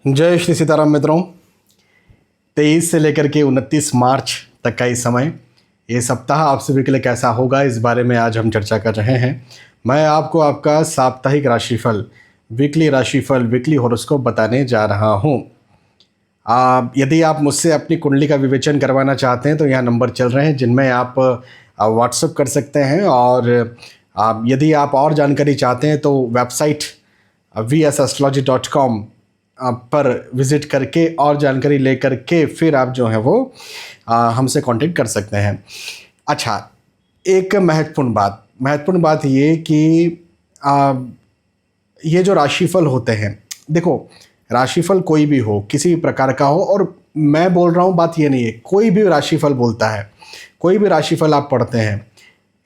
जय श्री सीताराम मित्रों। 23 से लेकर के 29 मार्च तक का ये समय, ये सप्ताह आप सभी के लिए कैसा होगा, इस बारे में आज हम चर्चा कर रहे हैं। मैं आपको आपका साप्ताहिक राशिफल, वीकली राशिफल, वीकली हॉरोस्कोप बताने जा रहा हूँ। यदि आप मुझसे अपनी कुंडली का विवेचन करवाना चाहते हैं तो यहाँ नंबर चल रहे हैं जिनमें आप व्हाट्सअप कर सकते हैं। और यदि आप और जानकारी चाहते हैं तो वेबसाइट vsastrology.com पर विज़िट करके और जानकारी ले करके फिर आप जो है वो हमसे कांटेक्ट कर सकते हैं। अच्छा, एक महत्वपूर्ण बात ये कि ये जो राशिफल होते हैं, देखो राशिफल कोई भी हो, किसी भी प्रकार का हो, और मैं बोल रहा हूँ बात ये नहीं है कोई भी राशिफल बोलता है, कोई भी राशिफल आप पढ़ते हैं,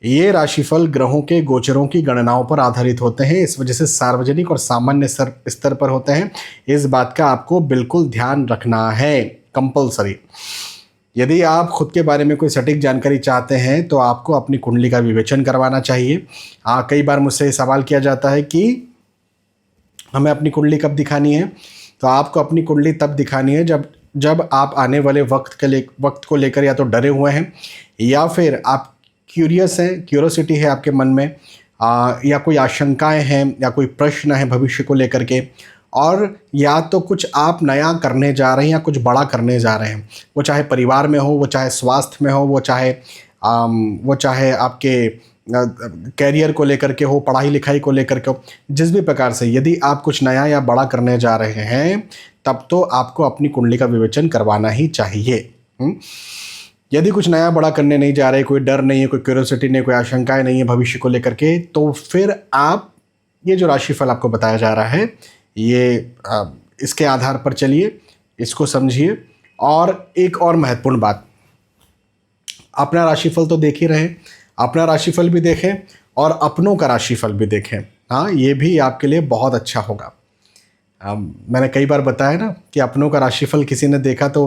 ये राशिफल ग्रहों के गोचरों की गणनाओं पर आधारित होते हैं। इस वजह से सार्वजनिक और सामान्य स्तर पर होते हैं। इस बात का आपको बिल्कुल ध्यान रखना है, कंपलसरी। यदि आप खुद के बारे में कोई सटीक जानकारी चाहते हैं तो आपको अपनी कुंडली का विवेचन करवाना चाहिए। कई बार मुझसे सवाल किया जाता है कि हमें अपनी कुंडली कब दिखानी है। तो आपको अपनी कुंडली तब दिखानी है जब आप आने वाले वक्त को लेकर या तो डरे हुए हैं, या फिर आप क्यूरियस हैं, क्यूरोसिटी है आपके मन में, या कोई आशंकाएं हैं, या कोई प्रश्न है भविष्य को लेकर के, और या तो कुछ आप नया करने जा रहे हैं या कुछ बड़ा करने जा रहे हैं। वो चाहे परिवार में हो, वो चाहे स्वास्थ्य में हो, वो चाहे आपके कैरियर को लेकर के हो, पढ़ाई लिखाई को लेकर के हो। जिस भी प्रकार से यदि आप कुछ नया या बड़ा करने जा रहे हैं तब तो आपको अपनी कुंडली का विवेचन करवाना ही चाहिए। यदि कुछ नया बड़ा करने नहीं जा रहे, कोई डर नहीं है, कोई क्यूरियोसिटी नहीं, कोई आशंकाएं नहीं है भविष्य को लेकर के, तो फिर आप ये जो राशिफल आपको बताया जा रहा है, ये इसके आधार पर चलिए, इसको समझिए। और एक और महत्वपूर्ण बात, अपना राशिफल तो देख ही रहे, अपना राशिफल भी देखें और अपनों का राशिफल भी देखें। हाँ, ये भी आपके लिए बहुत अच्छा होगा। मैंने कई बार बताया ना कि अपनों का राशिफल किसी ने देखा तो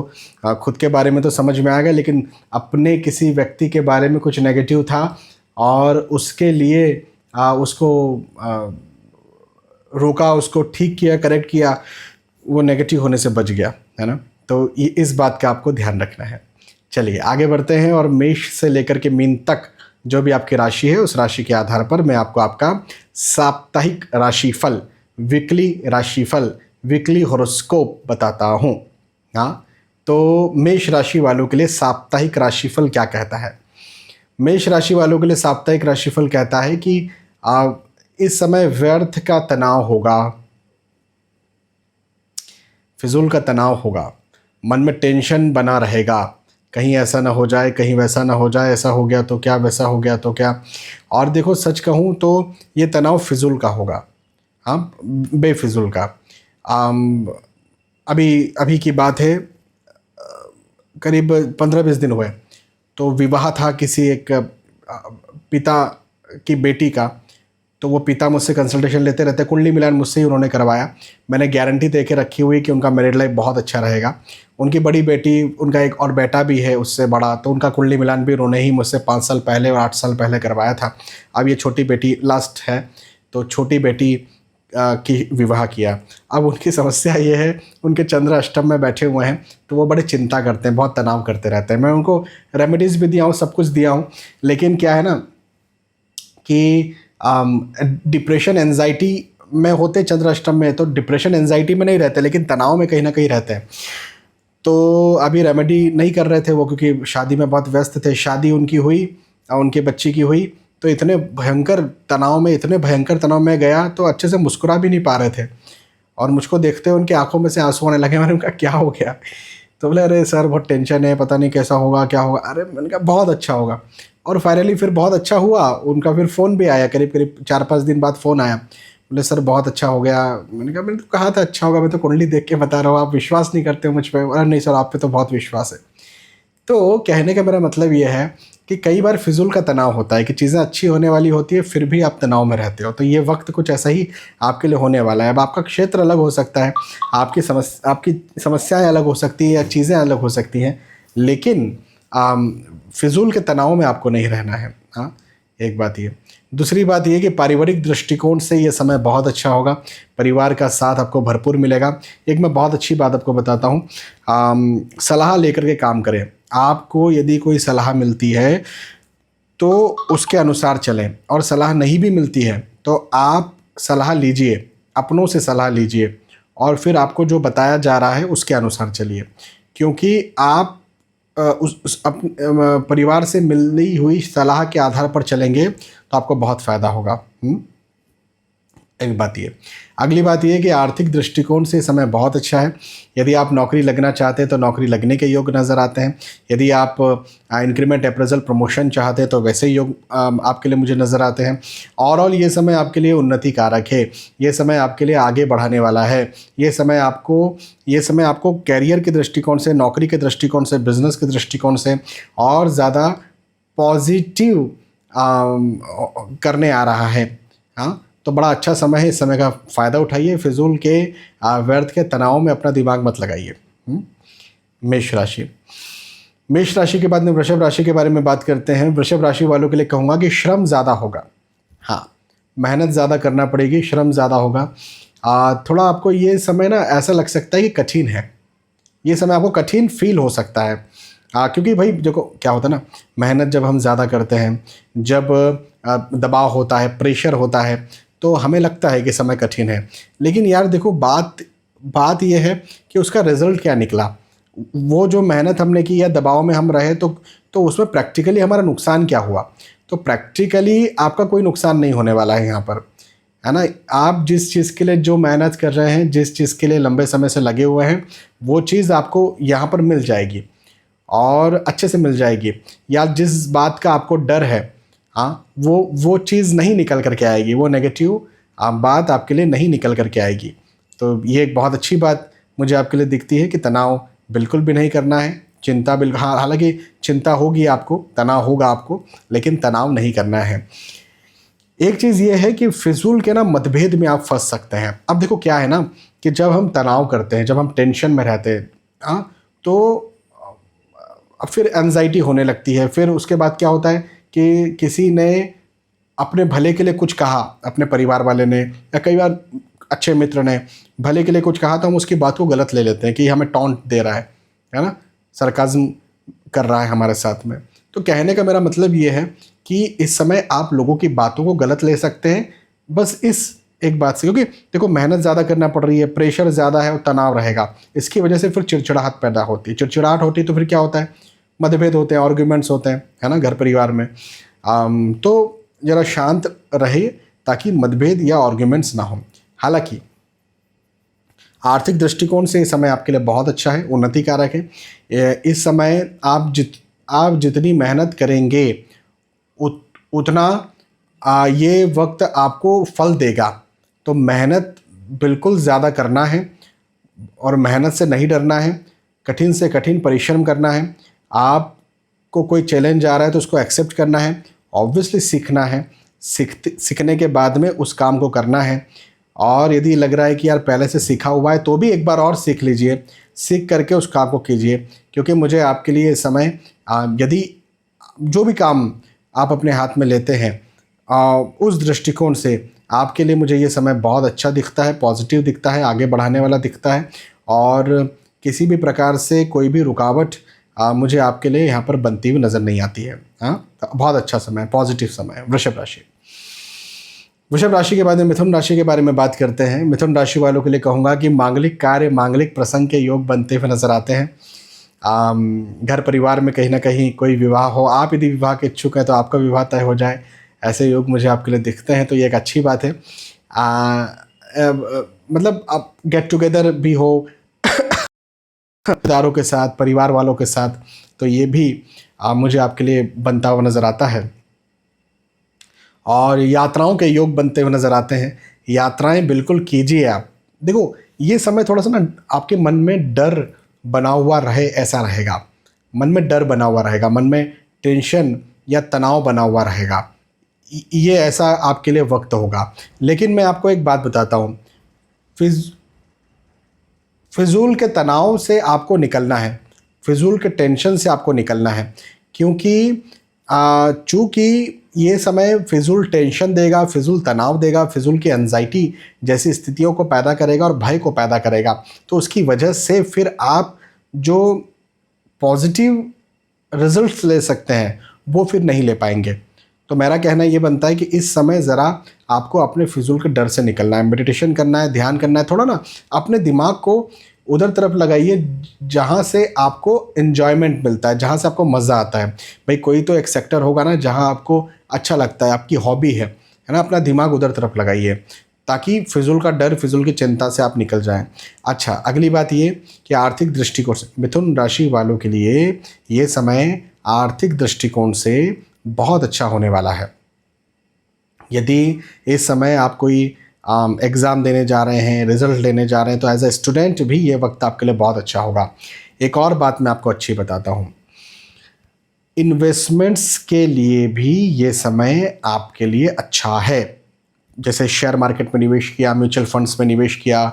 खुद के बारे में तो समझ में आ गया, लेकिन अपने किसी व्यक्ति के बारे में कुछ नेगेटिव था और उसके लिए उसको रोका, उसको ठीक किया, करेक्ट किया, वो नेगेटिव होने से बच गया, है ना। तो ये इस बात का आपको ध्यान रखना है। चलिए आगे बढ़ते हैं, और मेष से लेकर के मीन तक जो भी आपकी राशि है, उस राशि के आधार पर मैं आपको आपका साप्ताहिक राशिफल, वीकली राशिफल, वीकली हॉरोस्कोप बताता हूँ। हाँ, तो मेष राशि वालों के लिए साप्ताहिक राशिफल क्या कहता है? मेष राशि वालों के लिए साप्ताहिक राशिफल कहता है कि इस समय व्यर्थ का तनाव होगा, फिजूल का तनाव होगा, मन में टेंशन बना रहेगा, कहीं ऐसा ना हो जाए, कहीं वैसा ना हो जाए, ऐसा हो गया तो क्या, वैसा हो गया तो क्या। और देखो सच कहूँ तो ये तनाव फिजूल का होगा, हाँ, बेफिजूल का। अभी की बात है, करीब 15-20 दिन हुए तो विवाह था किसी एक पिता की बेटी का। तो वो पिता मुझसे कंसल्टेशन लेते रहते, कुंडली मिलान मुझसे ही उन्होंने करवाया। मैंने गारंटी दे के रखी हुई कि उनका मैरिड लाइफ बहुत अच्छा रहेगा। उनकी बड़ी बेटी, उनका एक और बेटा भी है उससे बड़ा, तो उनका कुंडली मिलान भी उन्होंने ही मुझसे 5 साल पहले और 8 साल पहले करवाया था। अब ये छोटी बेटी लास्ट है, तो छोटी बेटी की विवाह किया। अब उनकी समस्या ये है, उनके चंद्र अष्टम में बैठे हुए हैं, तो वो बड़े चिंता करते हैं, बहुत तनाव करते रहते हैं। मैं उनको रेमेडीज़ भी दिया हूँ, सब कुछ दिया हूँ, लेकिन क्या है ना कि डिप्रेशन, एंजाइटी में होते चंद्र अष्टम में, तो डिप्रेशन एंजाइटी में नहीं रहते, लेकिन तनाव में कहीं ना कहीं रहते हैं। तो अभी रेमेडी नहीं कर रहे थे वो, क्योंकि शादी में बहुत व्यस्त थे। शादी उनकी हुई, उनके बच्ची की हुई, तो इतने भयंकर तनाव में गया तो अच्छे से मुस्कुरा भी नहीं पा रहे थे, और मुझको देखते हुए उनकी आंखों में से आंसू आने लगे। मैंने कहा क्या हो गया? तो बोले अरे सर बहुत टेंशन है, पता नहीं कैसा होगा, क्या होगा। अरे मैंने कहा बहुत अच्छा होगा। और फाइनली फिर बहुत अच्छा हुआ। उनका फिर फ़ोन भी आया, करीब 4-5 दिन बाद फ़ोन आया, बोले सर बहुत अच्छा हो गया। मैंने तो कहा था अच्छा होगा, मैं तो कुंडली देख के बता रहा हूँ, आप विश्वास नहीं करते हो मुझ पर। अरे नहीं सर, आप पे तो बहुत विश्वास है। तो कहने का मेरा मतलब ये है कि कई बार फिजूल का तनाव होता है कि चीज़ें अच्छी होने वाली होती है, फिर भी आप तनाव में रहते हो। तो ये वक्त कुछ ऐसा ही आपके लिए होने वाला है। अब आपका क्षेत्र अलग हो सकता है, आपकी समस्याएं अलग हो सकती है, या चीज़ें अलग हो सकती हैं, लेकिन फिजूल के तनाव में आपको नहीं रहना है। हाँ, एक बात ये। दूसरी बात ये कि पारिवारिक दृष्टिकोण से ये समय बहुत अच्छा होगा, परिवार का साथ आपको भरपूर मिलेगा। एक मैं बहुत अच्छी बात आपको बताता हूँ, सलाह लेकर के काम करें। आपको यदि कोई सलाह मिलती है तो उसके अनुसार चलें, और सलाह नहीं भी मिलती है तो आप सलाह लीजिए, अपनों से सलाह लीजिए, और फिर आपको जो बताया जा रहा है उसके अनुसार चलिए, क्योंकि आप परिवार से मिली हुई सलाह के आधार पर चलेंगे तो आपको बहुत फ़ायदा होगा। एक बात ये। अगली बात ये है कि आर्थिक दृष्टिकोण से समय बहुत अच्छा है। यदि आप नौकरी लगना चाहते हैं तो नौकरी लगने के योग नज़र आते हैं। यदि आप इंक्रीमेंट, अप्रेजल, प्रमोशन चाहते हैं तो वैसे योग आपके लिए मुझे नज़र आते हैं। ओवरऑल ये समय आपके लिए उन्नति कारक है, ये समय आपके लिए आगे बढ़ाने वाला है। ये समय आपको कैरियर के दृष्टिकोण से, नौकरी के दृष्टिकोण से, बिजनेस के दृष्टिकोण से और ज़्यादा पॉजिटिव करने आ रहा है। हाँ, तो बड़ा अच्छा समय है, इस समय का फ़ायदा उठाइए। फिजूल के व्यर्थ के तनाव में अपना दिमाग मत लगाइए। मेष राशि। मेष राशि के बाद में वृषभ राशि के बारे में बात करते हैं। वृषभ राशि वालों के लिए कहूँगा कि श्रम ज़्यादा होगा। हाँ, मेहनत ज़्यादा करना पड़ेगी, श्रम ज़्यादा होगा। थोड़ा आपको ये समय ना ऐसा लग सकता है कि कठिन है, ये समय आपको कठिन फील हो सकता है। क्योंकि भाई देखो क्या होता है ना, मेहनत जब हम ज़्यादा करते हैं, जब दबाव होता है, प्रेशर होता है, तो हमें लगता है कि समय कठिन है। लेकिन यार देखो, बात ये है कि उसका रिजल्ट क्या निकला। वो जो मेहनत हमने की या दबाव में हम रहे तो उसमें प्रैक्टिकली हमारा नुकसान क्या हुआ। तो प्रैक्टिकली आपका कोई नुकसान नहीं होने वाला है यहाँ पर, है ना। आप जिस चीज़ के लिए जो मेहनत कर रहे हैं, जिस चीज़ के लिए लंबे समय से लगे हुए हैं, वो चीज़ आपको यहाँ पर मिल जाएगी और अच्छे से मिल जाएगी। या जिस बात का आपको डर है, हाँ, वो चीज़ नहीं निकल करके आएगी, वो नेगेटिव बात आपके लिए नहीं निकल करके आएगी। तो ये एक बहुत अच्छी बात मुझे आपके लिए दिखती है कि तनाव बिल्कुल भी नहीं करना है, चिंता बिल्कुल, हाँ, हालांकि चिंता होगी आपको, तनाव होगा आपको, लेकिन तनाव नहीं करना है। एक चीज़ ये है कि फिजूल के ना मतभेद में आप फंस सकते हैं। अब देखो क्या है ना कि जब हम तनाव करते हैं, जब हम टेंशन में रहते हैं, हाँ, तो फिर एंजाइटी होने लगती है। फिर उसके बाद क्या होता है कि किसी ने अपने भले के लिए कुछ कहा, अपने परिवार वाले ने या कई बार अच्छे मित्र ने भले के लिए कुछ कहा, तो हम उसकी बात को गलत ले लेते हैं कि हमें टॉन्ट दे रहा है ना, सरकाज़म कर रहा है हमारे साथ में। तो कहने का मेरा मतलब ये है कि इस समय आप लोगों की बातों को गलत ले सकते हैं, बस इस एक बात से, क्योंकि देखो मेहनत ज़्यादा करना पड़ रही है, प्रेशर ज़्यादा है और तनाव रहेगा, इसकी वजह से फिर चिड़चिड़ाहट पैदा होती है। चिड़चिड़ाहट होती है तो फिर क्या होता है, मतभेद होते हैं, आर्ग्यूमेंट्स होते हैं, है ना, घर परिवार में। तो ज़रा शांत रहे ताकि मतभेद या आर्ग्यूमेंट्स ना हो। हालांकि आर्थिक दृष्टिकोण से इस समय आपके लिए बहुत अच्छा है, उन्नति कारक है। इस समय आप जितनी मेहनत करेंगे उतना ये वक्त आपको फल देगा। तो मेहनत बिल्कुल ज़्यादा करना है और मेहनत से नहीं डरना है, कठिन से कठिन परिश्रम करना है। आपको कोई चैलेंज आ रहा है तो उसको एक्सेप्ट करना है, ऑब्वियसली सीखना है, सीखने के बाद में उस काम को करना है। और यदि लग रहा है कि यार पहले से सीखा हुआ है तो भी एक बार और सीख लीजिए, सीख करके उस काम को कीजिए। क्योंकि मुझे आपके लिए इस समय यदि जो भी काम आप अपने हाथ में लेते हैं, उस दृष्टिकोण से आपके लिए मुझे ये समय बहुत अच्छा दिखता है, पॉजिटिव दिखता है, आगे बढ़ाने वाला दिखता है। और किसी भी प्रकार से कोई भी रुकावट मुझे आपके लिए यहाँ पर बनती हुई नज़र नहीं आती है। हाँ, बहुत अच्छा समय, पॉजिटिव समय है। वृषभ राशि के बाद में मिथुन राशि के बारे में बात करते हैं। मिथुन राशि वालों के लिए कहूँगा कि मांगलिक कार्य, मांगलिक प्रसंग के योग बनते हुए नजर आते हैं। घर परिवार में कहीं ना कहीं कोई विवाह हो, आप यदि विवाह के इच्छुक हैं तो आपका विवाह तय हो जाए, ऐसे योग मुझे आपके लिए दिखते हैं। तो ये एक अच्छी बात है। मतलब आप गेट टुगेदर भी हो रिश्तेदारों के साथ, परिवार वालों के साथ, तो ये भी मुझे आपके लिए बनता हुआ नज़र आता है। और यात्राओं के योग बनते हुए नज़र आते हैं। यात्राएं बिल्कुल कीजिए आप। देखो ये समय थोड़ा सा ना आपके मन में डर बना हुआ रहे, ऐसा रहेगा, मन में डर बना हुआ रहेगा, मन में टेंशन या तनाव बना हुआ रहेगा, ये ऐसा आपके लिए वक्त होगा। लेकिन मैं आपको एक बात बताता हूँ, फिजूल के तनाव से आपको निकलना है, फिजूल के टेंशन से आपको निकलना है। क्योंकि चूँकि ये समय फिजूल टेंशन देगा, फिजूल तनाव देगा, फिजूल की एंजाइटी जैसी स्थितियों को पैदा करेगा और भय को पैदा करेगा, तो उसकी वजह से फिर आप जो पॉजिटिव रिजल्ट्स ले सकते हैं वो फिर नहीं ले पाएंगे। तो मेरा कहना ये बनता है कि इस समय ज़रा आपको अपने फिजूल के डर से निकलना है, मेडिटेशन करना है, ध्यान करना है, थोड़ा ना अपने दिमाग को उधर तरफ लगाइए जहाँ से आपको इन्जॉयमेंट मिलता है, जहाँ से आपको मज़ा आता है। भाई कोई तो एक सेक्टर होगा ना जहाँ आपको अच्छा लगता है, आपकी हॉबी है ना, अपना दिमाग उधर तरफ लगाइए ताकि फिजूल का डर, फिजूल की चिंता से आप निकल जाएं। अच्छा, अगली बात ये कि आर्थिक दृष्टिकोण से मिथुन राशि वालों के लिए ये समय आर्थिक दृष्टिकोण से बहुत अच्छा होने वाला है। यदि इस समय आप कोई एग्ज़ाम देने जा रहे हैं, रिज़ल्ट लेने जा रहे हैं, तो एज ए स्टूडेंट भी ये वक्त आपके लिए बहुत अच्छा होगा। एक और बात मैं आपको अच्छी बताता हूँ, इन्वेस्टमेंट्स के लिए भी ये समय आपके लिए अच्छा है। जैसे शेयर मार्केट में निवेश किया, म्यूचुअल फंड्स में निवेश किया,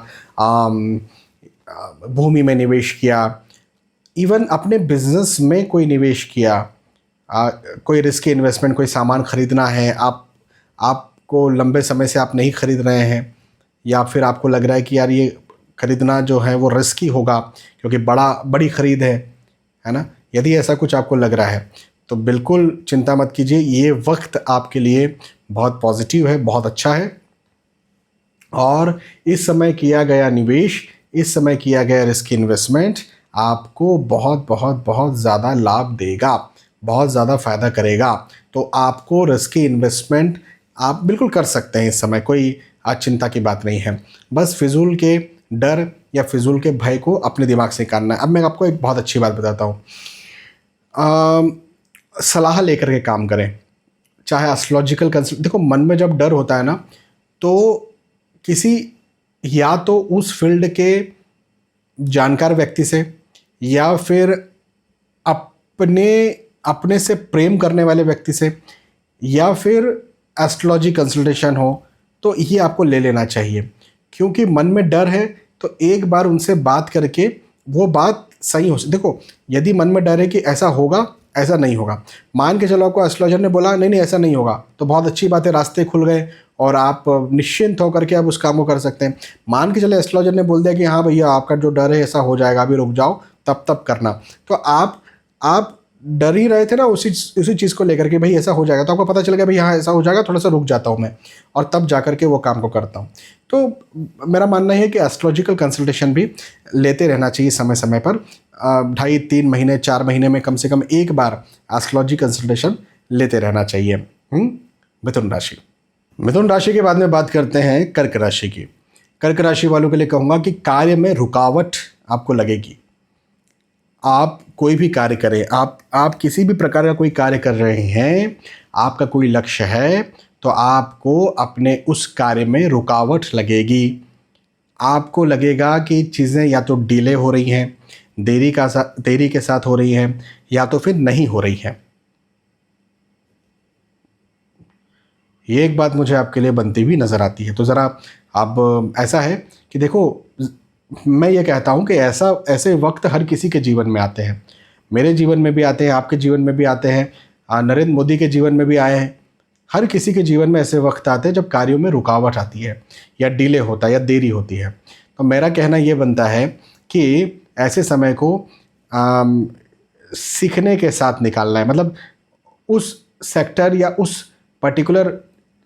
भूमि में निवेश किया, इवन अपने बिजनेस में कोई निवेश किया, कोई रिस्की इन्वेस्टमेंट, कोई सामान खरीदना है, आपको लंबे समय से आप नहीं खरीद रहे हैं, या फिर आपको लग रहा है कि यार ये खरीदना जो है वो रिस्की होगा क्योंकि बड़ी ख़रीद है ना, यदि ऐसा कुछ आपको लग रहा है तो बिल्कुल चिंता मत कीजिए, ये वक्त आपके लिए बहुत पॉजिटिव है, बहुत अच्छा है। और इस समय किया गया निवेश, इस समय किया गया रिस्की इन्वेस्टमेंट आपको बहुत बहुत बहुत ज़्यादा लाभ देगा, बहुत ज़्यादा फ़ायदा करेगा। तो आपको रिस्की इन्वेस्टमेंट आप बिल्कुल कर सकते हैं इस समय, कोई आज चिंता की बात नहीं है। बस फिजूल के डर या फिजूल के भय को अपने दिमाग से निकालना है। अब मैं आपको एक बहुत अच्छी बात बताता हूँ, सलाह लेकर के काम करें, चाहे एस्ट्रोलॉजिकल कंसल्ट। देखो, मन में जब डर होता है ना, तो किसी या तो उस फील्ड के जानकार व्यक्ति से, या फिर अपने से प्रेम करने वाले व्यक्ति से, या फिर एस्ट्रोलॉजी कंसल्टेशन हो, तो ये आपको ले लेना चाहिए। क्योंकि मन में डर है तो एक बार उनसे बात करके वो बात सही हो। देखो, यदि मन में डर है कि ऐसा होगा, ऐसा नहीं होगा, मान के चलो आपको एस्ट्रोलॉजर ने बोला नहीं ऐसा नहीं होगा, तो बहुत अच्छी बात है, रास्ते खुल गए और आप निश्चिंत होकर के आप उस काम को कर सकते हैं। मान के चले एस्ट्रोलॉजर ने बोल दिया कि हाँ भैया आपका जो डर है ऐसा हो जाएगा, अभी रुक जाओ, तब करना, तो आप डर ही रहे थे ना उसी चीज़ को लेकर के, भाई ऐसा हो जाएगा, तो आपको पता चल गया भाई हाँ ऐसा हो जाएगा, थोड़ा सा रुक जाता हूँ मैं और तब जा कर के वो काम को करता हूँ। तो मेरा मानना है कि एस्ट्रोलॉजिकल कंसल्टेशन भी लेते रहना चाहिए समय समय पर, 2.5-3 महीने 4 महीने में कम से कम एक बार एस्ट्रोलॉजी कंसल्टेशन लेते रहना चाहिए। मिथुन राशि के बाद में बात करते हैं कर्क राशि की। कर्क राशि वालों के लिए कहूँगा कि कार्य में रुकावट आपको लगेगी। आप कोई भी कार्य करें, आप किसी भी प्रकार का कोई कार्य कर रहे हैं, आपका कोई लक्ष्य है, तो आपको अपने उस कार्य में रुकावट लगेगी। आपको लगेगा कि चीज़ें या तो डिले हो रही हैं, देरी के साथ हो रही हैं, या तो फिर नहीं हो रही हैं। ये एक बात मुझे आपके लिए बनती हुई नज़र आती है। तो ज़रा अब ऐसा है कि देखो, मैं ये कहता हूँ कि ऐसे वक्त हर किसी के जीवन में आते हैं, मेरे जीवन में भी आते हैं, आपके जीवन में भी आते हैं, नरेंद्र मोदी के जीवन में भी आए हैं। हर किसी के जीवन में ऐसे वक्त आते हैं जब कार्यों में रुकावट आती है, या डिले होता है, या देरी होती है। तो मेरा कहना ये बनता है कि ऐसे समय को सीखने के साथ निकालना है। मतलब उस सेक्टर या उस पर्टिकुलर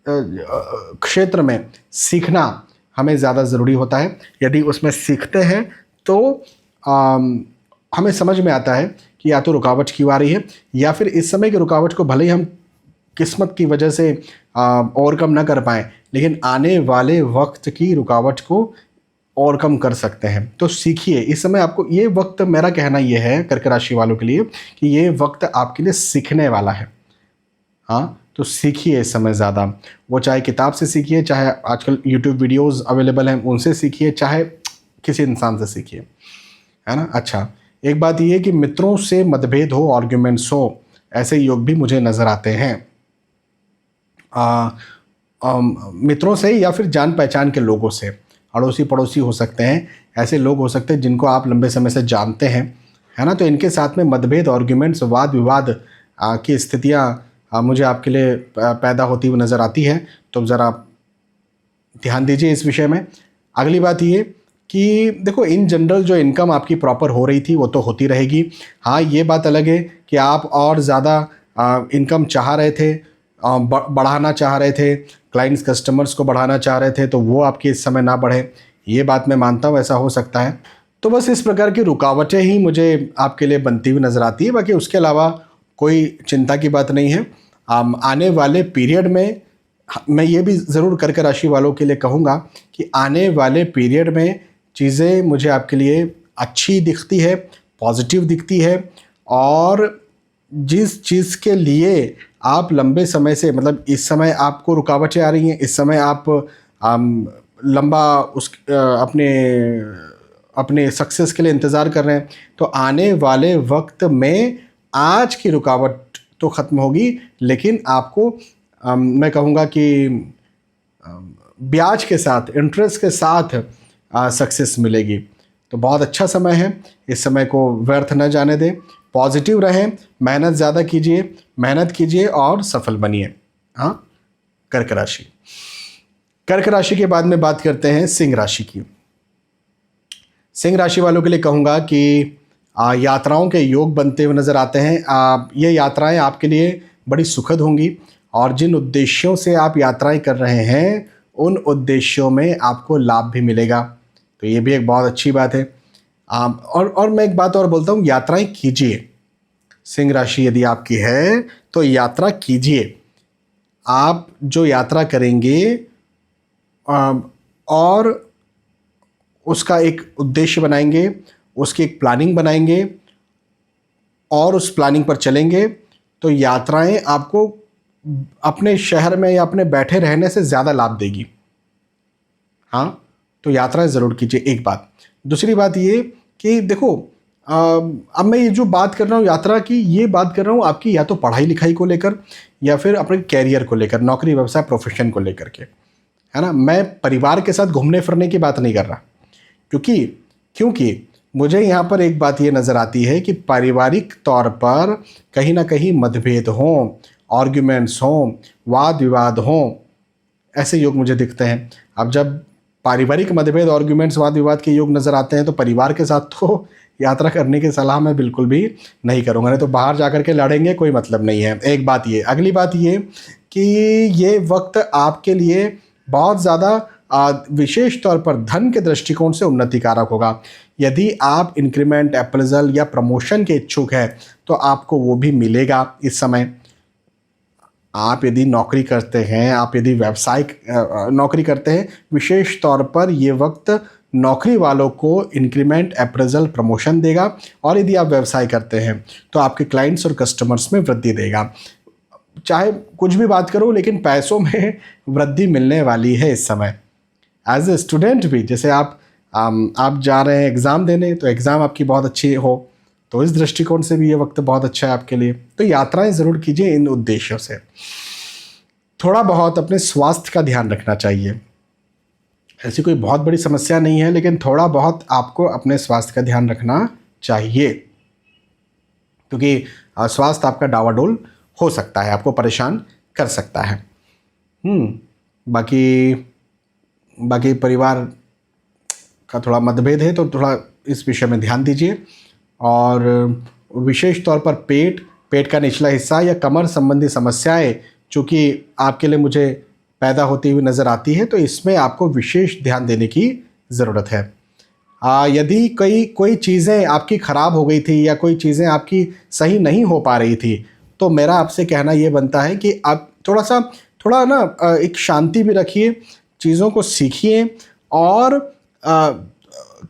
क्षेत्र में सीखना हमें ज़्यादा ज़रूरी होता है। यदि उसमें सीखते हैं तो हमें समझ में आता है कि या तो रुकावट क्यों आ रही है, या फिर इस समय की रुकावट को भले ही हम किस्मत की वजह से ओवरकम ना कर पाएँ, लेकिन आने वाले वक्त की रुकावट को ओवरकम कर सकते हैं। तो सीखिए इस समय, आपको ये वक्त, मेरा कहना ये है कर्क राशि वालों के लिए कि ये वक्त आपके लिए सीखने वाला है। हाँ, तो सीखिए इस समय ज़्यादा, वो चाहे किताब से सीखिए, चाहे आजकल यूट्यूब वीडियोस अवेलेबल हैं उनसे सीखिए, चाहे किसी इंसान से सीखिए, है ना। अच्छा, एक बात ये है कि मित्रों से मतभेद हो, आर्ग्यूमेंट्स हो, ऐसे योग भी मुझे नज़र आते हैं। मित्रों से या फिर जान पहचान के लोगों से, अड़ोसी पड़ोसी हो सकते हैं, ऐसे लोग हो सकते हैं जिनको आप लंबे समय से जानते हैं, है ना। तो इनके साथ में मतभेद, आर्ग्यूमेंट्स, वाद विवाद की स्थितियाँ मुझे आपके लिए पैदा होती हुई नज़र आती है, तो ज़रा ध्यान दीजिए इस विषय में। अगली बात ये कि देखो, इन जनरल जो इनकम आपकी प्रॉपर हो रही थी वो तो होती रहेगी। हाँ, ये बात अलग है कि आप और ज़्यादा इनकम चाह रहे थे, बढ़ाना चाह रहे थे, क्लाइंट्स कस्टमर्स को बढ़ाना चाह रहे थे, तो वो आपकी इस समय ना बढ़े, ये बात मैं मानता हूँ, ऐसा हो सकता है। तो बस इस प्रकार की रुकावटें ही मुझे आपके लिए बनती हुई नज़र आती है। बाकी उसके अलावा कोई चिंता की बात नहीं है। आने वाले पीरियड में मैं ये भी ज़रूर कर्क राशि वालों के लिए कहूँगा कि आने वाले पीरियड में चीज़ें मुझे आपके लिए अच्छी दिखती है, पॉजिटिव दिखती है। और जिस चीज़ के लिए आप लंबे समय से, मतलब इस समय आपको रुकावटें आ रही हैं, इस समय आप लंबा अपने सक्सेस के लिए इंतज़ार कर रहे हैं, तो आने वाले वक्त में आज की रुकावट तो ख़त्म होगी, लेकिन आपको मैं कहूँगा कि ब्याज के साथ, इंटरेस्ट के साथ सक्सेस मिलेगी। तो बहुत अच्छा समय है, इस समय को व्यर्थ न जाने दें, पॉजिटिव रहें, मेहनत ज़्यादा कीजिए, मेहनत कीजिए और सफल बनिए। हाँ, कर्क राशि। कर्क राशि के बाद में बात करते हैं सिंह राशि की। सिंह राशि वालों के लिए कहूँगा कि यात्राओं के योग बनते हुए नज़र आते हैं। ये यात्राएं आपके लिए बड़ी सुखद होंगी, और जिन उद्देश्यों से आप यात्राएं कर रहे हैं उन उद्देश्यों में आपको लाभ भी मिलेगा, तो ये भी एक बहुत अच्छी बात है। और मैं एक बात और बोलता हूँ, यात्राएं कीजिए। सिंह राशि यदि आपकी है तो यात्रा कीजिए। आप जो यात्रा करेंगे और उसका एक उद्देश्य बनाएंगे, उसकी एक प्लानिंग बनाएंगे और उस प्लानिंग पर चलेंगे, तो यात्राएं आपको अपने शहर में या अपने बैठे रहने से ज़्यादा लाभ देगी। हाँ, तो यात्राएं ज़रूर कीजिए, एक बात। दूसरी बात ये कि देखो, अब मैं ये जो बात कर रहा हूँ यात्रा की, ये बात कर रहा हूँ आपकी या तो पढ़ाई लिखाई को लेकर या फिर अपने कैरियर को लेकर, नौकरी व्यवसाय प्रोफेशन को लेकर के, है ना। मैं परिवार के साथ घूमने फिरने की बात नहीं कर रहा, क्योंकि मुझे यहाँ पर एक बात ये नज़र आती है कि पारिवारिक तौर पर कहीं ना कहीं मतभेद हों, आर्ग्यूमेंट्स हों, वाद विवाद हों, ऐसे योग मुझे दिखते हैं। अब जब पारिवारिक मतभेद, आर्ग्यूमेंट्स, वाद विवाद के योग नज़र आते हैं तो परिवार के साथ तो यात्रा करने की सलाह मैं बिल्कुल भी नहीं करूँगा, नहीं तो बाहर जाकर के लड़ेंगे, कोई मतलब नहीं है। एक बात ये। अगली बात ये कि ये वक्त आपके लिए बहुत ज़्यादा विशेष तौर पर धन के दृष्टिकोण से उन्नतिकारक होगा। यदि आप इंक्रीमेंट, अप्रेजल या प्रमोशन के इच्छुक हैं तो आपको वो भी मिलेगा इस समय। आप यदि नौकरी करते हैं, आप यदि व्यावसायिक नौकरी करते हैं, विशेष तौर पर ये वक्त नौकरी वालों को इंक्रीमेंट, अप्रेजल, प्रमोशन देगा। और यदि आप व्यवसाय करते हैं तो आपके क्लाइंट्स और कस्टमर्स में वृद्धि देगा। चाहे कुछ भी बात करो, लेकिन पैसों में वृद्धि मिलने वाली है इस समय। एज ए स्टूडेंट भी, जैसे आप जा रहे हैं एग्ज़ाम देने, तो एग्ज़ाम आपकी बहुत अच्छी हो, तो इस दृष्टिकोण से भी ये वक्त बहुत अच्छा है आपके लिए। तो यात्राएं ज़रूर कीजिए इन उद्देश्यों से। थोड़ा बहुत अपने स्वास्थ्य का ध्यान रखना चाहिए। ऐसी कोई बहुत बड़ी समस्या नहीं है, लेकिन थोड़ा बहुत आपको अपने स्वास्थ्य का ध्यान रखना चाहिए, क्योंकि स्वास्थ्य आपका डावाडोल हो सकता है, आपको परेशान कर सकता है। बाकी परिवार का थोड़ा मतभेद है, तो थोड़ा इस विषय में ध्यान दीजिए। और विशेष तौर पर पेट का निचला हिस्सा या कमर संबंधी समस्याएं चूँकि आपके लिए मुझे पैदा होती हुई नज़र आती है, तो इसमें आपको विशेष ध्यान देने की ज़रूरत है। यदि कोई चीज़ें आपकी ख़राब हो गई थी या कोई चीज़ें आपकी सही नहीं हो पा रही थी, तो मेरा आपसे कहना ये बनता है कि आप थोड़ा ना एक शांति भी रखिए, चीज़ों को सीखिए। और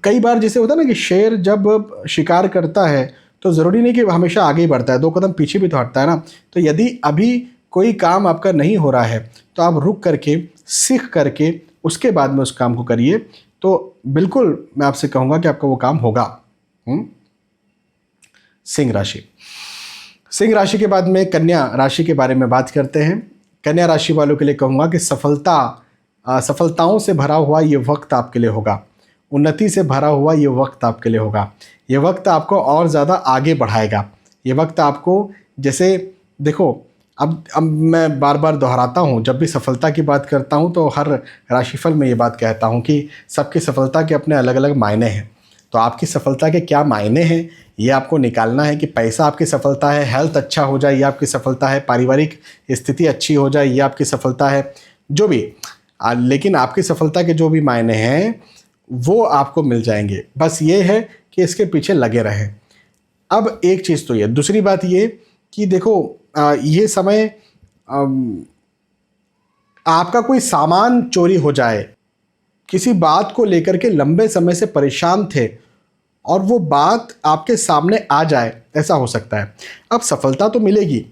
कई बार जैसे होता है ना कि शेर जब शिकार करता है तो ज़रूरी नहीं कि हमेशा आगे ही बढ़ता है, 2 कदम पीछे भी तो हटता है ना। तो यदि अभी कोई काम आपका नहीं हो रहा है तो आप रुक करके, सीख करके उसके बाद में उस काम को करिए, तो बिल्कुल मैं आपसे कहूँगा कि आपका वो काम होगा। सिंह राशि के बाद में कन्या राशि के बारे में बात करते हैं। कन्या राशि वालों के लिए कहूँगा कि सफलताओं से भरा हुआ ये वक्त आपके लिए होगा, उन्नति से भरा हुआ ये वक्त आपके लिए होगा। ये वक्त आपको और ज़्यादा आगे बढ़ाएगा। ये वक्त आपको जैसे देखो, अब मैं बार बार दोहराता हूँ, जब भी सफलता की बात करता हूँ तो हर राशिफल में ये बात कहता हूँ कि सबकी सफलता के अपने अलग अलग मायने हैं। तो आपकी सफलता के क्या मायने हैं ये आपको निकालना है कि पैसा आपकी सफलता है, हेल्थ अच्छा हो जाए ये आपकी सफलता है, पारिवारिक स्थिति अच्छी हो जाए ये आपकी सफलता है, जो भी। लेकिन आपकी सफलता के जो भी मायने हैं वो आपको मिल जाएंगे, बस ये है कि इसके पीछे लगे रहें। अब एक चीज़ तो ये, दूसरी बात ये कि देखो, ये समय आपका कोई सामान चोरी हो जाए, किसी बात को लेकर के लंबे समय से परेशान थे और वो बात आपके सामने आ जाए, ऐसा हो सकता है। अब सफलता तो मिलेगी,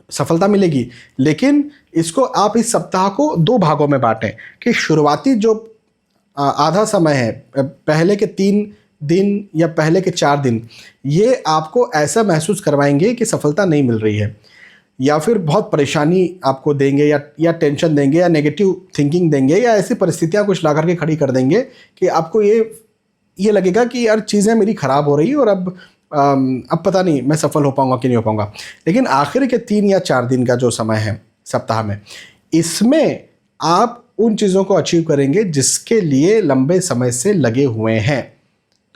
सफलता मिलेगी, लेकिन इसको आप इस सप्ताह को 2 भागों में बांटें कि शुरुआती जो आधा समय है, पहले के 3 दिन या पहले के 4 दिन, ये आपको ऐसा महसूस करवाएंगे कि सफलता नहीं मिल रही है, या फिर बहुत परेशानी आपको देंगे, या टेंशन देंगे, या नेगेटिव थिंकिंग देंगे, या ऐसी परिस्थितियां कुछ ला करके खड़ी कर देंगे कि आपको ये लगेगा कि यार चीज़ें मेरी ख़राब हो रही है और अब पता नहीं मैं सफल हो पाऊंगा कि नहीं हो पाऊंगा। लेकिन आखिर के 3 या 4 दिन का जो समय है सप्ताह में, इसमें आप उन चीज़ों को अचीव करेंगे जिसके लिए लंबे समय से लगे हुए हैं।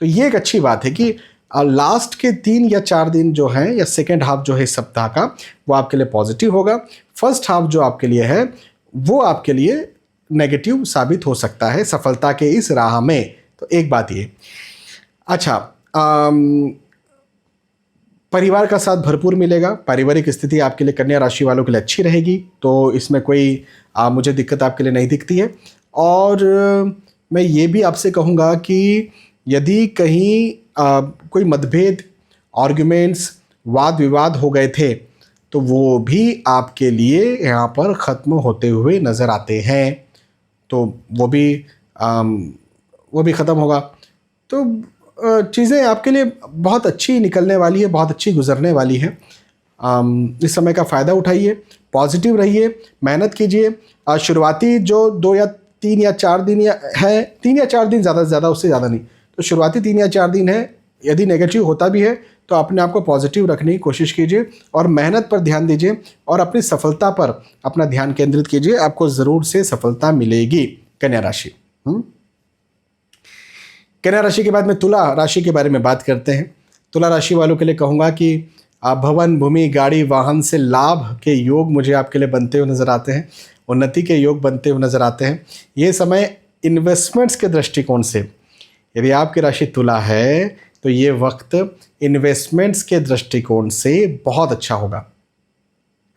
तो ये एक अच्छी बात है कि लास्ट के 3 या 4 दिन जो हैं, या सेकेंड हाफ जो है इस सप्ताह का, वो आपके लिए पॉजिटिव होगा। फर्स्ट हाफ जो आपके लिए है वो आपके लिए नेगेटिव साबित हो सकता है सफलता के इस राह में। तो एक बात ये। अच्छा, परिवार का साथ भरपूर मिलेगा, पारिवारिक स्थिति आपके लिए कन्या राशि वालों के लिए अच्छी रहेगी, तो इसमें कोई मुझे दिक्कत आपके लिए नहीं दिखती है। और मैं ये भी आपसे कहूँगा कि यदि कहीं कोई मतभेद, आर्ग्यूमेंट्स, वाद विवाद हो गए थे तो वो भी आपके लिए यहाँ पर ख़त्म होते हुए नज़र आते हैं, तो वो भी ख़त्म होगा। तो चीज़ें आपके लिए बहुत अच्छी निकलने वाली है, बहुत अच्छी गुजरने वाली है। इस समय का फ़ायदा उठाइए, पॉजिटिव रहिए, मेहनत कीजिए। शुरुआती जो 2 या 3 या 4 दिन है, 3 या 4 दिन ज़्यादा से ज़्यादा, उससे ज़्यादा नहीं, तो शुरुआती 3 या 4 दिन है, यदि नेगेटिव होता भी है तो अपने आप को पॉजिटिव रखने की कोशिश कीजिए और मेहनत पर ध्यान दीजिए और अपनी सफलता पर अपना ध्यान केंद्रित कीजिए, आपको ज़रूर से सफलता मिलेगी। कन्या राशि। कन्या राशि के बाद में तुला राशि के बारे में बात करते हैं। तुला राशि वालों के लिए कहूँगा कि भवन, भूमि, गाड़ी, वाहन से लाभ के योग मुझे आपके लिए बनते हुए नज़र आते हैं, उन्नति के योग बनते हुए नज़र आते हैं। ये समय इन्वेस्टमेंट्स के दृष्टिकोण से, यदि आपकी राशि तुला है तो ये वक्त इन्वेस्टमेंट्स के दृष्टिकोण से बहुत अच्छा होगा।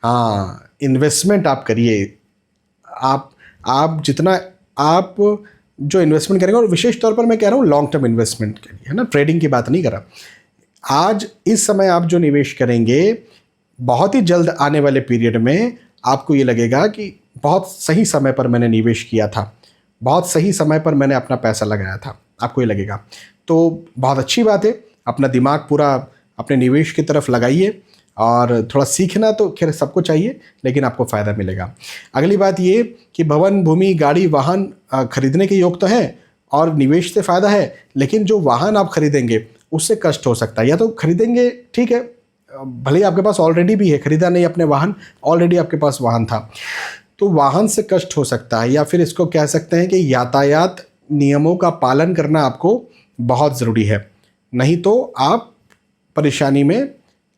हाँ, इन्वेस्टमेंट आप करिए। आप जितना आप जो इन्वेस्टमेंट करेंगे, और विशेष तौर पर मैं कह रहा हूँ लॉन्ग टर्म इन्वेस्टमेंट के लिए, है ना, ट्रेडिंग की बात नहीं कर रहा। आज इस समय आप जो निवेश करेंगे, बहुत ही जल्द आने वाले पीरियड में आपको ये लगेगा कि बहुत सही समय पर मैंने निवेश किया था, बहुत सही समय पर मैंने अपना पैसा लगाया था, आपको ये लगेगा। तो बहुत अच्छी बात है, अपना दिमाग पूरा अपने निवेश की तरफ लगाइए, और थोड़ा सीखना तो खैर सबको चाहिए, लेकिन आपको फ़ायदा मिलेगा। अगली बात ये कि भवन, भूमि, गाड़ी, वाहन खरीदने के योग तो हैं और निवेश से फ़ायदा है, लेकिन जो वाहन आप खरीदेंगे उससे कष्ट हो सकता है। या तो खरीदेंगे, ठीक है, भले ही आपके पास ऑलरेडी भी है, खरीदा नहीं अपने वाहन, ऑलरेडी आपके पास वाहन था, तो वाहन से कष्ट हो सकता है। या फिर इसको कह सकते हैं कि यातायात नियमों का पालन करना आपको बहुत ज़रूरी है, नहीं तो आप परेशानी में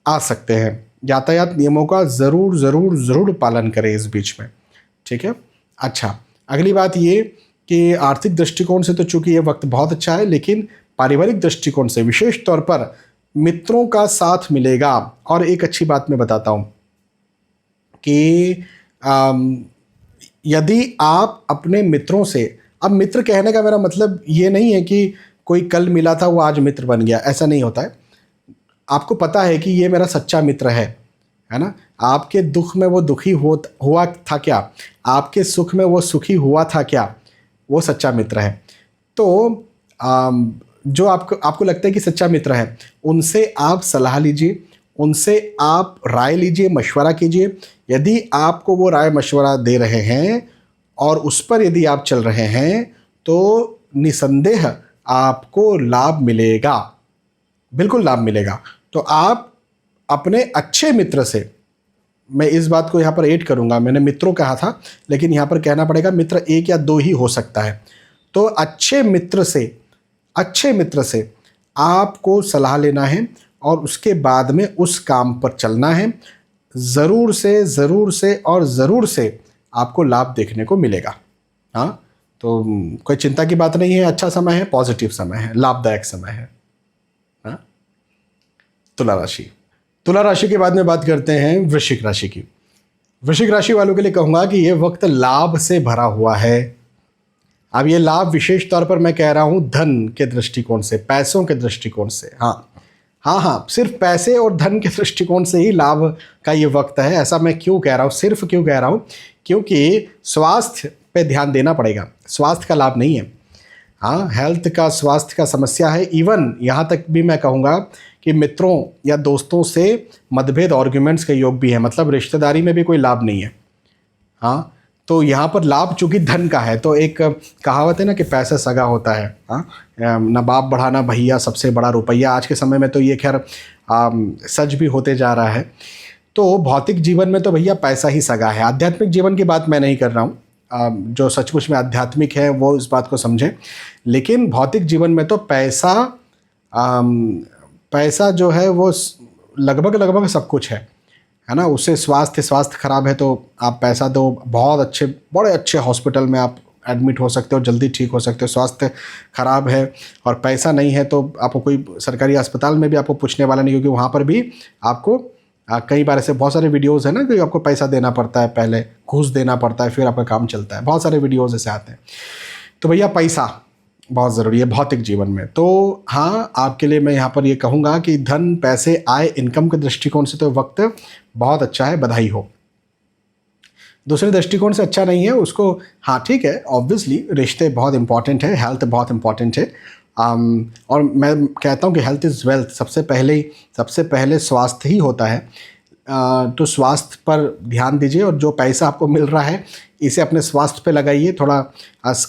आ सकते हैं। यातायात नियमों का ज़रूर ज़रूर ज़रूर पालन करें इस बीच में, ठीक है। अच्छा, अगली बात ये कि आर्थिक दृष्टिकोण से तो चूँकि ये वक्त बहुत अच्छा है, लेकिन पारिवारिक दृष्टिकोण से विशेष तौर पर मित्रों का साथ मिलेगा। और एक अच्छी बात मैं बताता हूँ कि यदि आप अपने मित्रों से, अब मित्र कहने का मेरा मतलब ये नहीं है कि कोई कल मिला था वो आज मित्र बन गया, ऐसा नहीं होता है। आपको पता है कि ये मेरा सच्चा मित्र है ना, आपके दुख में वो दुखी हुआ था क्या, आपके सुख में वो सुखी हुआ था क्या, वो सच्चा मित्र है। तो जो आपको लगता है कि सच्चा मित्र है, उनसे आप सलाह लीजिए, उनसे आप राय लीजिए, मशवरा कीजिए। यदि आपको वो राय मशवरा दे रहे हैं और उस पर यदि आप चल रहे हैं तो निसंदेह आपको लाभ मिलेगा, बिल्कुल लाभ मिलेगा। तो आप अपने अच्छे मित्र से, मैं इस बात को यहाँ पर ऐड करूँगा, मैंने मित्रों कहा था लेकिन यहाँ पर कहना पड़ेगा मित्र 1 या 2 ही हो सकता है। तो अच्छे मित्र से आपको सलाह लेना है और उसके बाद में उस काम पर चलना है। ज़रूर से और ज़रूर से आपको लाभ देखने को मिलेगा। हाँ, तो कोई चिंता की बात नहीं है, अच्छा समय है, पॉजिटिव समय है, लाभदायक समय है। हाँ। तुला राशि के बाद में बात करते हैं वृश्चिक राशि की। वृश्चिक राशि वालों के लिए कहूँगा कि ये वक्त लाभ से भरा हुआ है। अब ये लाभ विशेष तौर पर मैं कह रहा हूँ धन के दृष्टिकोण से, पैसों के दृष्टिकोण से। हाँ, सिर्फ पैसे और धन के दृष्टिकोण से ही लाभ का ये वक्त है। ऐसा मैं क्यों कह रहा हूँ, सिर्फ क्यों कह रहा हूँ, क्योंकि स्वास्थ्य पे ध्यान देना पड़ेगा। स्वास्थ्य का लाभ नहीं है। हाँ, हेल्थ का, स्वास्थ्य का समस्या है। इवन यहाँ तक भी मैं कहूँगा कि मित्रों या दोस्तों से मतभेद, आर्ग्यूमेंट्स के योग भी है, मतलब रिश्तेदारी में भी कोई लाभ नहीं है। हाँ, तो यहाँ पर लाभ चूँकि धन का है, तो एक कहावत है ना कि पैसा सगा होता है। हाँ, ना बाप बढ़ाना भैया सबसे बड़ा रुपया। आज के समय में तो ये खैर सच भी होते जा रहा है। तो भौतिक जीवन में तो भैया पैसा ही सगा है। आध्यात्मिक जीवन की बात मैं नहीं कर रहा हूँ, जो सचमुच में आध्यात्मिक है वो इस बात को समझें। लेकिन भौतिक जीवन में तो पैसा जो है वो लगभग सब कुछ है ना। उससे स्वास्थ्य खराब है तो आप पैसा दो, बहुत बड़े अच्छे हॉस्पिटल में आप एडमिट हो सकते हो, जल्दी ठीक हो सकते हो। स्वास्थ्य खराब है और पैसा नहीं है तो आपको कोई सरकारी अस्पताल में भी आपको पूछने वाला नहीं, क्योंकि वहाँ पर भी आपको कई बार ऐसे बहुत सारे वीडियोज़ हैं ना कि आपको पैसा देना पड़ता है, पहले घूस देना पड़ता है, फिर आपका काम चलता है। बहुत सारे वीडियोज़ ऐसे आते हैं। तो भैया पैसा बहुत ज़रूरी है भौतिक जीवन में। तो हाँ, आपके लिए मैं यहाँ पर ये कहूँगा कि धन, पैसे, आय, इनकम के दृष्टिकोण से तो वक्त बहुत अच्छा है, बधाई हो। दूसरे दृष्टिकोण से अच्छा नहीं है उसको, हाँ ठीक है, ऑब्वियसली रिश्ते बहुत इंपॉर्टेंट है, हेल्थ बहुत इंपॉर्टेंट है। और मैं कहता हूँ कि हेल्थ इज़ वेल्थ। सबसे पहले स्वास्थ्य ही होता है। तो स्वास्थ्य पर ध्यान दीजिए और जो पैसा आपको मिल रहा है इसे अपने स्वास्थ्य पे लगाइए। थोड़ा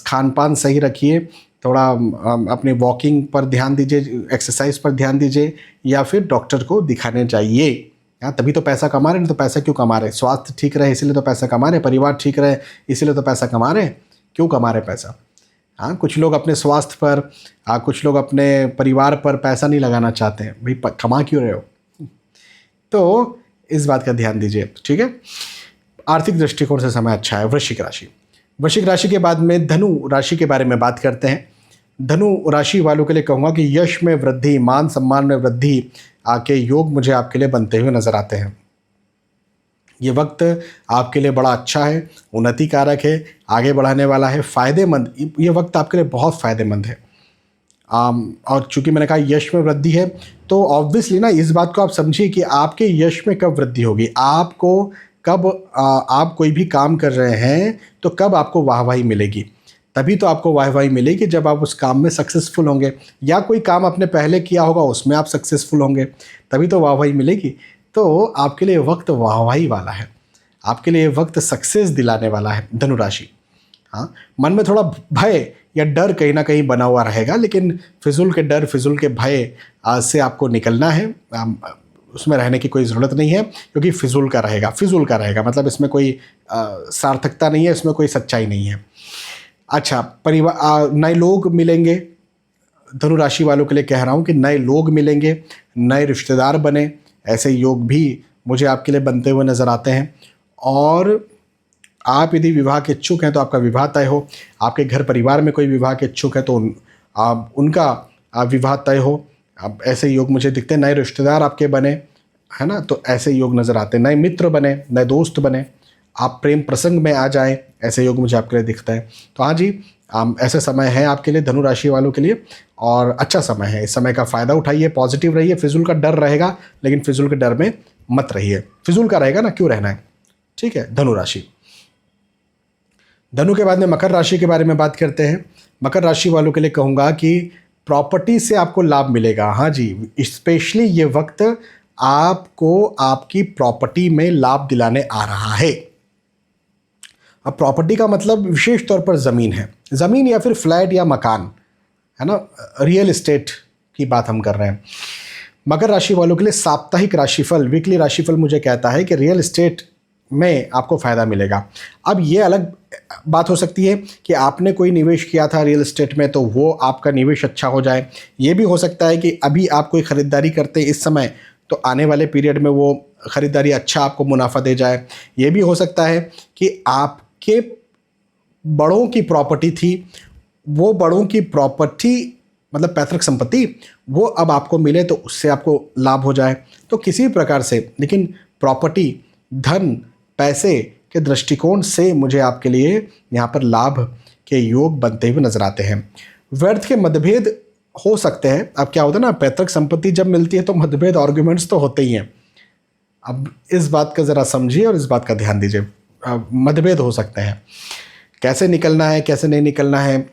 खान पान सही रखिए, थोड़ा अपने वॉकिंग पर ध्यान दीजिए, एक्सरसाइज पर ध्यान दीजिए, या फिर डॉक्टर को दिखाने जाइए। हाँ, तभी तो पैसा कमा रहे, नहीं तो पैसा क्यों कमा रहे। स्वास्थ्य ठीक रहे इसीलिए तो पैसा कमा रहे, परिवार ठीक रहे इसीलिए तो पैसा कमा रहे। क्यों कमा रहे पैसा? हाँ, कुछ लोग अपने स्वास्थ्य पर, कुछ लोग अपने परिवार पर पैसा नहीं लगाना चाहते हैं। भाई कमा क्यों रहे हो? तो इस बात का ध्यान दीजिए, ठीक है। आर्थिक दृष्टिकोण से समय अच्छा है। वृश्चिक राशि के बाद में धनु राशि के बारे में बात करते हैं। धनु राशि वालों के लिए कहूँगा कि यश में वृद्धि, मान सम्मान में वृद्धि के योग मुझे आपके लिए बनते हुए नजर आते हैं। ये वक्त आपके लिए बड़ा अच्छा है, उन्नति कारक है, आगे बढ़ाने वाला है, फ़ायदेमंद। ये वक्त आपके लिए बहुत फ़ायदेमंद है। और चूंकि मैंने कहा यश में वृद्धि है, तो ऑब्वियसली ना इस बात को आप समझिए कि आपके यश में कब वृद्धि होगी। आपको कब आप कोई भी काम कर रहे हैं तो कब आपको वाहवाही मिलेगी? तभी तो आपको वाहवाही मिलेगी जब आप उस काम में सक्सेसफुल होंगे, या कोई काम आपने पहले किया होगा उसमें आप सक्सेसफुल होंगे, तभी तो वाहवाही मिलेगी। तो आपके लिए वक्त वाहवाही वाला है, आपके लिए वक्त सक्सेस दिलाने वाला है धनु राशि। हाँ, मन में थोड़ा भय या डर कहीं ना कहीं बना हुआ रहेगा, लेकिन फिजूल के डर, फिजूल के भय से आपको निकलना है। उसमें रहने की कोई ज़रूरत नहीं है, क्योंकि फिजूल का रहेगा मतलब इसमें कोई सार्थकता नहीं है, इसमें कोई सच्चाई नहीं है। अच्छा, परिवार, नए लोग मिलेंगे। धनु राशि वालों के लिए कह रहा हूँ कि नए लोग मिलेंगे, नए रिश्तेदार बने, ऐसे योग भी मुझे आपके लिए बनते हुए नज़र आते हैं। और आप यदि विवाह के इच्छुक हैं तो आपका विवाह तय हो। आपके घर परिवार में कोई विवाह के इच्छुक है तो उनका विवाह तय हो। अब ऐसे योग मुझे दिखते हैं। नए रिश्तेदार आपके बने, है ना, तो ऐसे योग नज़र आते हैं। नए मित्र बने, नए दोस्त बने, आप प्रेम प्रसंग में आ जाएं, ऐसे योग मुझे आपके लिए दिखता है। तो हाँ जी, ऐसे समय है आपके लिए, धनु राशि वालों के लिए, और अच्छा समय है। इस समय का फ़ायदा उठाइए, पॉजिटिव रहिए। फिजूल का डर रहेगा, लेकिन फिजूल के डर में मत रहिए। फिजूल का रहेगा ना, क्यों रहना है, ठीक है। धनु राशि। धनु के बाद में मकर राशि के बारे में बात करते हैं। मकर राशि वालों के लिए कहूँगा कि प्रॉपर्टी से आपको लाभ मिलेगा। हाँ जी, स्पेशली ये वक्त आपको आपकी प्रॉपर्टी में लाभ दिलाने आ रहा है। अब प्रॉपर्टी का मतलब विशेष तौर पर ज़मीन है, ज़मीन या फिर फ्लैट या मकान, है ना, रियल एस्टेट की बात हम कर रहे हैं। मकर राशि वालों के लिए साप्ताहिक राशिफल, वीकली राशिफल मुझे कहता है कि रियल एस्टेट में आपको फ़ायदा मिलेगा। अब ये अलग बात हो सकती है कि आपने कोई निवेश किया था रियल एस्टेट में तो वो आपका निवेश अच्छा हो जाए। ये भी हो सकता है कि अभी आप कोई ख़रीदारी करते हैं इस समय, तो आने वाले पीरियड में वो ख़रीदारी अच्छा आपको मुनाफा दे जाए। ये भी हो सकता है कि आपके बड़ों की प्रॉपर्टी थी, वो बड़ों की प्रॉपर्टी मतलब पैतृक संपत्ति, वो अब आपको मिले तो उससे आपको लाभ हो जाए। तो किसी भी प्रकार से, लेकिन प्रॉपर्टी, धन, पैसे के दृष्टिकोण से मुझे आपके लिए यहाँ पर लाभ के योग बनते हुए नजर आते हैं। व्यर्थ के मतभेद हो सकते हैं। अब क्या होता है ना, पैतृक संपत्ति जब मिलती है तो मतभेद, आर्ग्यूमेंट्स तो होते ही हैं। अब इस बात का ज़रा समझिए और इस बात का ध्यान दीजिए। मतभेद हो सकते हैं, कैसे निकलना है कैसे नहीं निकलना है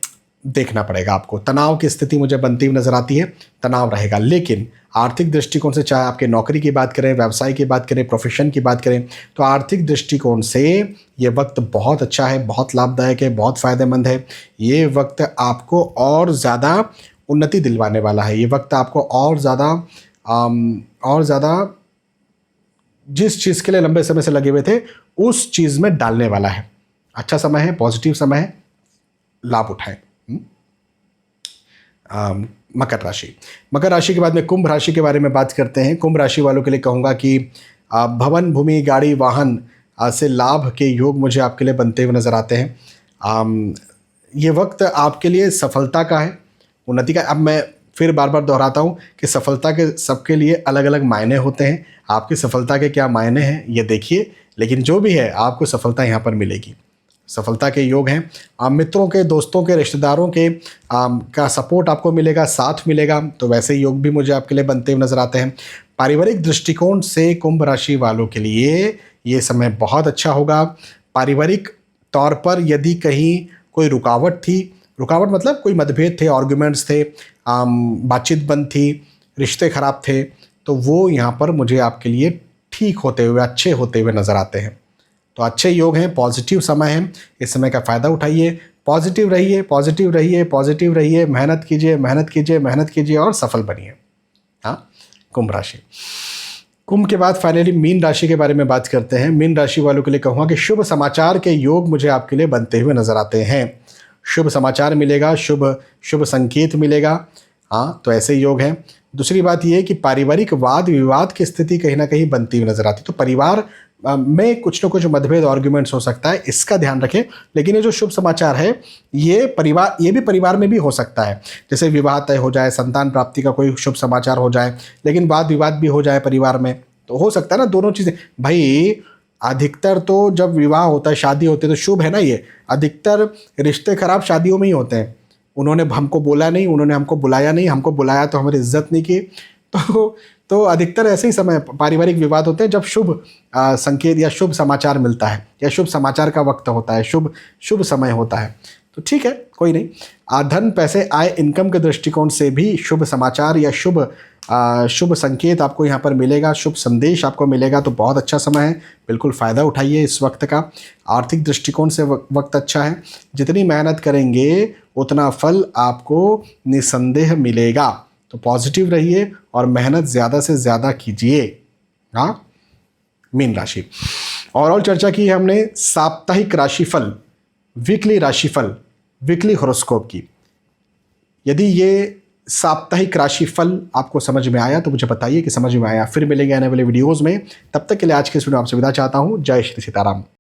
देखना पड़ेगा आपको। तनाव की स्थिति मुझे बनती हुई नजर आती है, तनाव रहेगा। लेकिन आर्थिक दृष्टिकोण से, चाहे आपके नौकरी की बात करें, व्यवसाय की बात करें, प्रोफेशन की बात करें, तो आर्थिक दृष्टिकोण से ये वक्त बहुत अच्छा है, बहुत लाभदायक है, बहुत फ़ायदेमंद है। ये वक्त आपको और ज़्यादा उन्नति दिलवाने वाला है। ये वक्त आपको और ज़्यादा जिस चीज़ के लिए लंबे समय से लगे हुए थे उस चीज़ में डालने वाला है। अच्छा समय है, पॉजिटिव समय है, लाभ उठाएं। मकर राशि के बाद में कुंभ राशि के बारे में बात करते हैं। कुंभ राशि वालों के लिए कहूँगा कि भवन, भूमि, गाड़ी, वाहन से लाभ के योग मुझे आपके लिए बनते हुए नज़र आते हैं। ये वक्त आपके लिए सफलता का है, उन्नति का। अब मैं फिर बार बार दोहराता हूँ कि सफलता के सबके लिए अलग अलग मायने होते हैं। आपकी सफलता के क्या मायने हैं ये देखिए, लेकिन जो भी है आपको सफलता यहाँ पर मिलेगी। सफलता के योग हैं। मित्रों के, दोस्तों के, रिश्तेदारों के का सपोर्ट आपको मिलेगा, साथ मिलेगा। तो वैसे योग भी मुझे आपके लिए बनते हुए नजर आते हैं। पारिवारिक दृष्टिकोण से कुंभ राशि वालों के लिए ये समय बहुत अच्छा होगा। पारिवारिक तौर पर यदि कहीं कोई रुकावट थी, रुकावट मतलब कोई मतभेद थे, आर्ग्यूमेंट्स थे, बातचीत बंद थी, रिश्ते खराब थे, तो वो यहाँ पर मुझे आपके लिए ठीक होते हुए, अच्छे होते हुए नज़र आते हैं। तो अच्छे योग हैं, पॉजिटिव समय है, इस समय का फ़ायदा उठाइए। पॉजिटिव रहिए, पॉजिटिव रहिए, पॉजिटिव रहिए, मेहनत कीजिए, मेहनत कीजिए, मेहनत कीजिए और सफल बनिए। हाँ, कुंभ राशि। कुंभ के बाद फाइनली मीन राशि के बारे में बात करते हैं। मीन राशि वालों के लिए कहूँगा कि शुभ समाचार के योग मुझे आपके लिए बनते हुए नजर आते हैं। शुभ समाचार मिलेगा, शुभ संकेत मिलेगा। हाँ, तो ऐसे योग हैं। दूसरी बात यह है कि पारिवारिक वाद विवाद की स्थिति कहीं ना कहीं बनती हुई नजर आती है। तो परिवार में कुछ न कुछ मतभेद, आर्ग्यूमेंट्स हो सकता है, इसका ध्यान रखें। लेकिन ये जो शुभ समाचार है ये भी परिवार में भी हो सकता है। जैसे विवाह तय हो जाए, संतान प्राप्ति का कोई शुभ समाचार हो जाए, लेकिन वाद विवाद भी हो जाए परिवार में, तो हो सकता है ना दोनों चीज़ें। भाई अधिकतर तो जब विवाह होता है, शादी होती है, तो शुभ है ना ये। अधिकतर रिश्ते खराब शादियों में ही होते हैं। उन्होंने हमको बोला नहीं, उन्होंने हमको बुलाया नहीं, हमको बुलाया तो हमारी इज्जत नहीं की। तो अधिकतर ऐसे ही समय पारिवारिक विवाद होते हैं जब शुभ संकेत या शुभ समाचार मिलता है, या शुभ समाचार का वक्त होता है, शुभ समय होता है। तो ठीक है, कोई नहीं। धन, पैसे, आय, इनकम के दृष्टिकोण से भी शुभ समाचार या शुभ संकेत आपको यहाँ पर मिलेगा, शुभ संदेश आपको मिलेगा। तो बहुत अच्छा समय है, बिल्कुल फ़ायदा उठाइए इस वक्त का। आर्थिक दृष्टिकोण से वक्त अच्छा है। जितनी मेहनत करेंगे उतना फल आपको निसंदेह मिलेगा। तो पॉजिटिव रहिए और मेहनत ज़्यादा से ज़्यादा कीजिए। हाँ, मीन राशि। और चर्चा की है हमने साप्ताहिक राशिफल, वीकली राशिफल, वीकली हॉरोस्कोप की। यदि ये साप्ताहिक राशिफल आपको समझ में आया तो मुझे बताइए कि समझ में आया। फिर मिलेंगे आने वाले वीडियोज़ में। तब तक के लिए आज के इस वीडियो में आपसे विदा चाहता हूँ। जय श्री सीताराम।